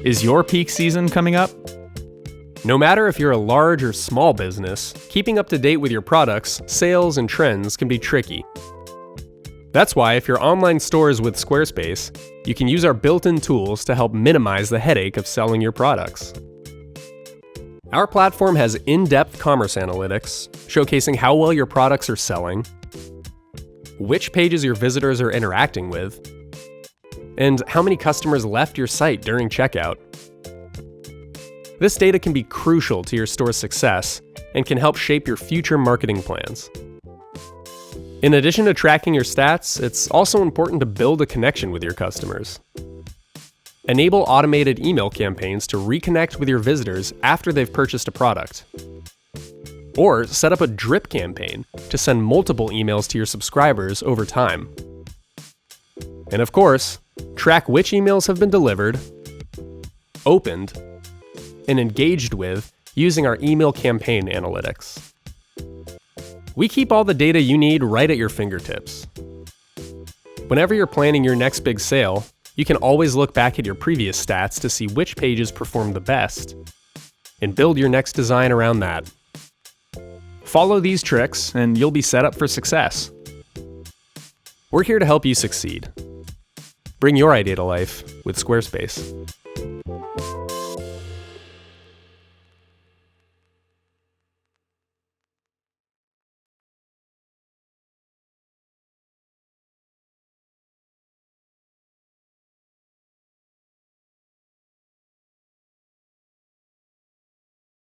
Is your peak season coming up? No matter if you're a large or small business, keeping up to date with your products, sales, and trends can be tricky. That's why if your online store is with Squarespace, you can use our built-in tools to help minimize the headache of selling your products. Our platform has in-depth commerce analytics, showcasing how well your products are selling, which pages your visitors are interacting with, and how many customers left your site during checkout. This data can be crucial to your store's success and can help shape your future marketing plans. In addition to tracking your stats, it's also important to build a connection with your customers. Enable automated email campaigns to reconnect with your visitors after they've purchased a product. Or set up a drip campaign to send multiple emails to your subscribers over time. And of course, track which emails have been delivered, opened, and engaged with using our email campaign analytics. We keep all the data you need right at your fingertips. Whenever you're planning your next big sale, you can always look back at your previous stats to see which pages performed the best, and build your next design around that. Follow these tricks, and you'll be set up for success. We're here to help you succeed. Bring your idea to life with Squarespace.